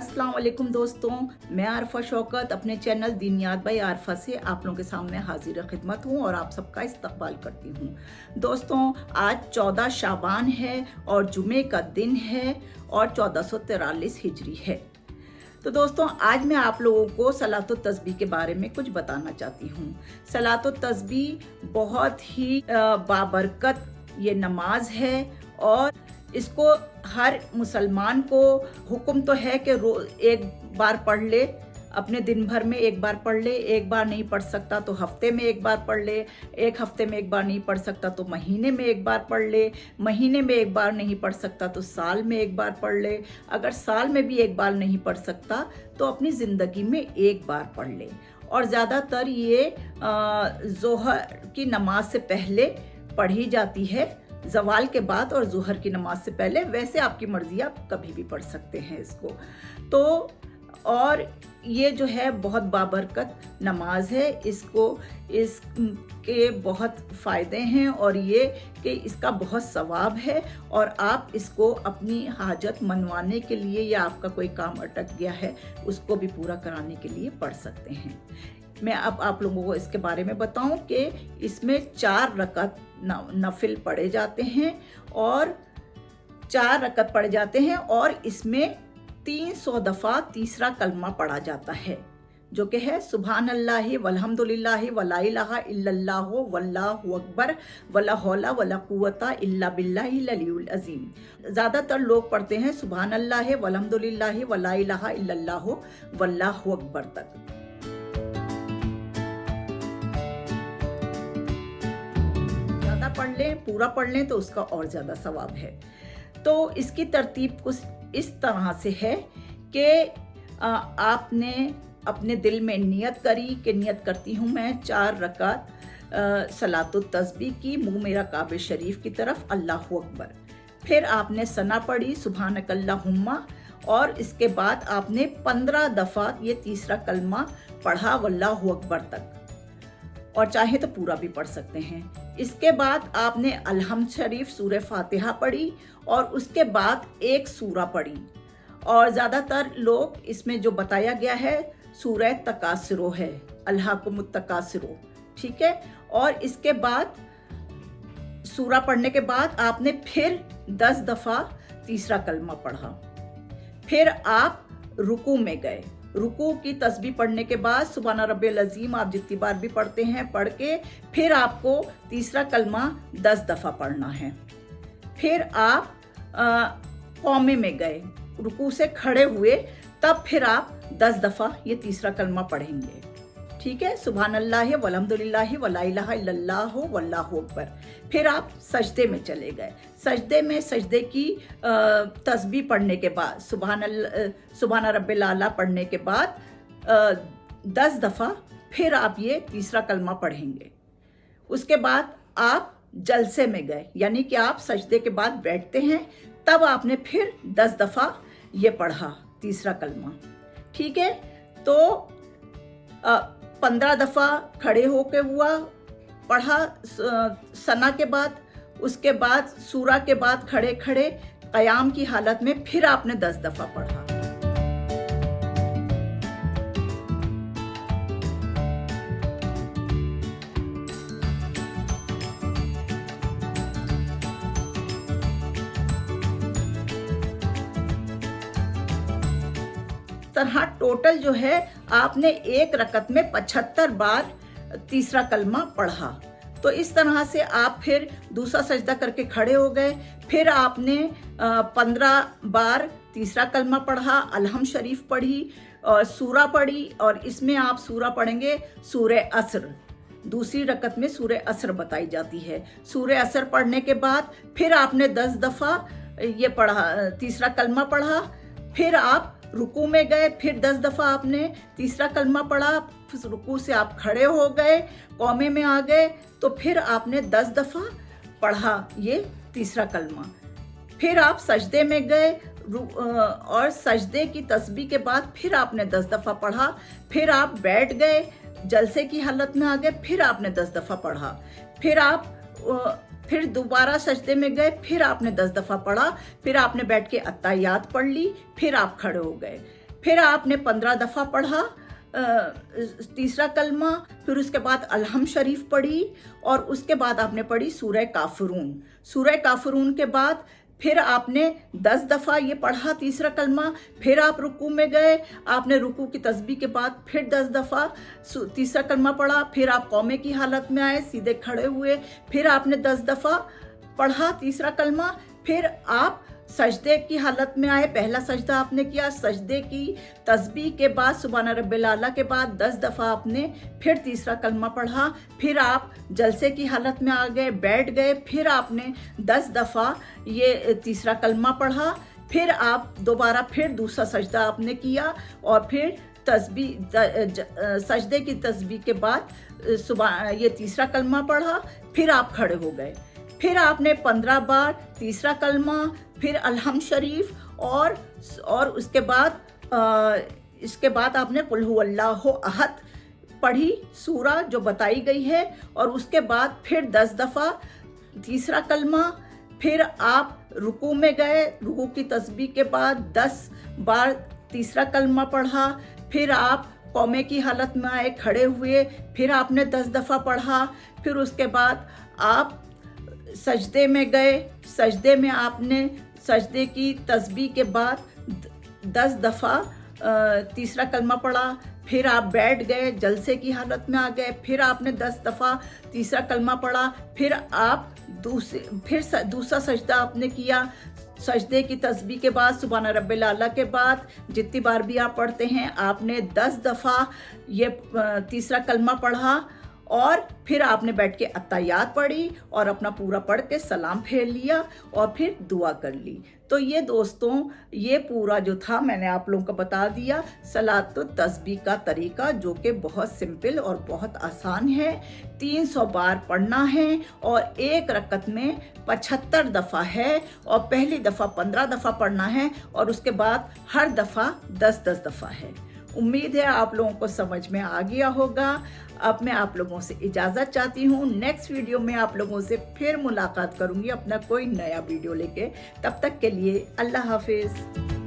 अस्सलाम वालेकुम दोस्तों, मैं आरफा शौकत अपने चैनल दीनियात बाई आरफा से आप लोगों के सामने हाजिर खिदमत हूँ और आप सबका इस्तकबाल करती हूँ। दोस्तों, आज 14 शाबान है और जुमे का दिन है और 1443 हिजरी है। तो दोस्तों, आज मैं आप लोगों को सलातो तस्बीह के बारे में कुछ बताना चाहती हूँ। सलातो तस्बीह बहुत ही बाबरकत ये नमाज है और इसको हर मुसलमान को हुक्म तो है कि एक बार पढ़ ले, अपने दिन भर में एक बार पढ़ ले। एक बार नहीं पढ़ सकता तो हफ्ते में एक बार पढ़ ले, एक हफ्ते में एक बार नहीं पढ़ सकता तो महीने में एक बार पढ़ ले, महीने में एक बार नहीं पढ़ सकता तो साल में एक बार पढ़ ले, अगर साल में भी एक बार नहीं पढ़ सकता तो अपनी ज़िंदगी में एक बार पढ़ ले। और ज़्यादातर ये ज़ोहर की नमाज से पहले पढ़ी जाती है, ज़वाल के बाद और ज़ोहर की नमाज से पहले। वैसे आपकी मर्ज़ी, आप कभी भी पढ़ सकते हैं इसको। तो और ये जो है बहुत बाबरकत नमाज है, इसके बहुत फ़ायदे हैं और ये कि इसका बहुत सवाब है और आप इसको अपनी हाजत मनवाने के लिए या आपका कोई काम अटक गया है उसको भी पूरा कराने के लिए पढ़ सकते हैं। मैं अब आप लोगों को इसके बारे में बताऊं कि इसमें 4 रकत नफिल पढ़े जाते हैं और 4 रकत पढ़े जाते हैं और इसमें 300 दफ़ा तीसरा कलमा पढ़ा जाता है, जो कि है सुभान अल्लाह वल्हम्दुलिल्लाह वला इलाहा इल्लल्लाह वल्लाहु अकबर वला हौला वला कुव्वता इल्ला बिल्लाहिल अलियुल अज़ीम। ज़्यादातर लोग पढ़ते हैं सुभान अल्लाह वल्हम्दुलिल्लाह वला इलाहा इल्लल्लाह वल्लाहु अकबर तक। पढ़ लें, पूरा पढ़ लें तो उसका और ज़्यादा सवाब है। तो इसकी तरतीब कुछ इस तरह से है कि आपने अपने दिल में नियत करी कि नियत करती हूँ मैं 4 रकात सलातो तस्बीह की, मुँह मेरा काबे शरीफ की तरफ, अल्लाहु अकबर। फिर आपने सना पढ़ी सुभानकल्लाहुम्मा और इसके बाद आपने 15 दफ़ा ये तीसरा कलमा पढ़ा वल्लाहु अकबर तक, और चाहे तो पूरा भी पढ़ सकते हैं। इसके बाद आपने अलहम्द शरीफ सूरह फातिहा पढ़ी और उसके बाद एक सूरा पढ़ी, और ज़्यादातर लोग इसमें जो बताया गया है सूरह तकासुरो है, अल्हाकुमुत तकासुरो, ठीक है। और इसके बाद सूरा पढ़ने के बाद आपने फिर 10 दफ़ा तीसरा कलमा पढ़ा। फिर आप रुकू में गए, रुकू की तस्बीह पढ़ने के बाद सुभान रब्बियल अज़ीम आप जितनी बार भी पढ़ते हैं पढ़ के फिर आपको तीसरा कलमा 10 दफ़ा पढ़ना है। फिर आप कौमे में गए, रुकू से खड़े हुए, तब फिर आप 10 दफ़ा ये तीसरा कलमा पढ़ेंगे, ठीक है। सुभान अल्लाह वल्हम्दुलिल्लाह वला इलाहा इल्लल्लाह वल्लाहु अकबर। फिर आप सजदे में चले गए, सजदे की तस्बीह पढ़ने के बाद सुभान रब्बिल आला पढ़ने के बाद 10 दफ़ा फिर आप ये तीसरा कलमा पढ़ेंगे। उसके बाद आप जलसे में गए, यानी कि आप सजदे के बाद बैठते हैं, तब आपने फिर 10 दफ़ा ये पढ़ा तीसरा कलमा, ठीक है। तो 15 दफ़ा खड़े होके हुआ पढ़ा सना के बाद, उसके बाद सूरा के बाद खड़े खड़े क़याम की हालत में फिर आपने 10 दफ़ा पढ़ा। तरह टोटल जो है आपने एक रकत में 75 बार तीसरा कलमा पढ़ा। तो इस तरह से आप फिर दूसरा सजदा करके खड़े हो गए, फिर आपने 15 बार तीसरा कलमा पढ़ा, अलहम्द शरीफ पढ़ी और सूरा पढ़ी, और इसमें आप सूरा पढ़ेंगे सूरह असर। दूसरी रकत में सूरह असर बताई जाती है। सूरह असर पढ़ने के बाद फिर आपने 10 दफ़ा ये पढ़ा, तीसरा कलमा पढ़ा। फिर आप रुकू में गए, फिर 10 दफ़ा आपने तीसरा कलमा पढ़ा, फिर रुकू से आप खड़े हो गए, कौमे में आ गए, तो फिर आपने 10 दफ़ा पढ़ा ये तीसरा कलमा। फिर आप सजदे में गए और सजदे की तस्बीह के बाद फिर आपने 10 दफ़ा पढ़ा। फिर आप बैठ गए, जलसे की हालत में आ गए, फिर आपने 10 दफ़ा पढ़ा। फिर आप फिर दोबारा सजदे में गए, फिर आपने 10 दफ़ा पढ़ा, फिर आपने बैठ के अत्ताहियात पढ़ ली, फिर आप खड़े हो गए, फिर आपने 15 दफ़ा पढ़ा तीसरा कलमा, फिर उसके बाद अलहम शरीफ पढ़ी और उसके बाद आपने पढ़ी सूरह काफिरून। सूरह काफिरून के बाद फिर आपने 10 दफ़ा ये पढ़ा तीसरा कलमा, फिर आप रुकू में गए, आपने रुकू की तस्बीह के बाद फिर 10 दफ़ा तीसरा कलमा पढ़ा, फिर आप कौमे की हालत में आए, सीधे खड़े हुए, फिर आपने 10 दफ़ा पढ़ा तीसरा कलमा, फिर आप सजदे की हालत में आए, पहला सजदा आपने किया, सजदे की तस्बीह के बाद सुभान रब्बिल आला के बाद 10 दफ़ा आपने फिर तीसरा कलमा पढ़ा, फिर आप जलसे की हालत में आ गए, बैठ गए, फिर आपने 10 दफ़ा ये तीसरा कलमा पढ़ा, फिर आप दोबारा फिर दूसरा सजदा आपने किया और फिर तस्बीह सजदे की तस्बीह के बाद सुबह ये तीसरा कलमा पढ़ा, फिर आप खड़े हो गए, फिर आपने 15 बार तीसरा कलमा, फिर अलहम शरीफ और उसके बाद आपने कुल हु अल्लाहु अहद पढ़ी सूरा जो बताई गई है, और उसके बाद फिर 10 दफ़ा तीसरा कलमा, फिर आप रुकू में गए, रुकू की तस्बीह के बाद 10 बार तीसरा कलमा पढ़ा, फिर आप कौमे की हालत में आए, खड़े हुए, फिर आपने 10 दफ़ा पढ़ा, फिर उसके बाद आप सजदे में गए, सजदे में आपने सजदे की तस्बीह के बाद 10 दफ़ा तीसरा कलमा पढ़ा, फिर आप बैठ गए, जलसे की हालत में आ गए, फिर आपने 10 दफ़ा तीसरा कलमा पढ़ा, फिर आप दूसरा सजदा आपने किया, सजदे की तस्बीह के बाद सुभान रब्बिल आला के बाद जितनी बार भी आप पढ़ते हैं आपने 10 दफ़ा ये तीसरा कलमा पढ़ा, और फिर आपने बैठ के अत्तायात पढ़ी और अपना पूरा पढ़ के सलाम फेर लिया और फिर दुआ कर ली। तो ये दोस्तों ये पूरा जो था मैंने आप लोगों को बता दिया सलातो तस्बीह का तरीका, जो कि बहुत सिंपल और बहुत आसान है। 300 बार पढ़ना है और एक रकत में 75 दफ़ा है, और पहली दफ़ा 15 दफ़ा पढ़ना है और उसके बाद हर दफ़ा 10-10 दफ़ा है। उम्मीद है आप लोगों को समझ में आ गया होगा। अब मैं आप लोगों से इजाज़त चाहती हूँ। नेक्स्ट वीडियो में आप लोगों से फिर मुलाकात करूँगी अपना कोई नया वीडियो लेके। तब तक के लिए अल्लाह हाफिज़।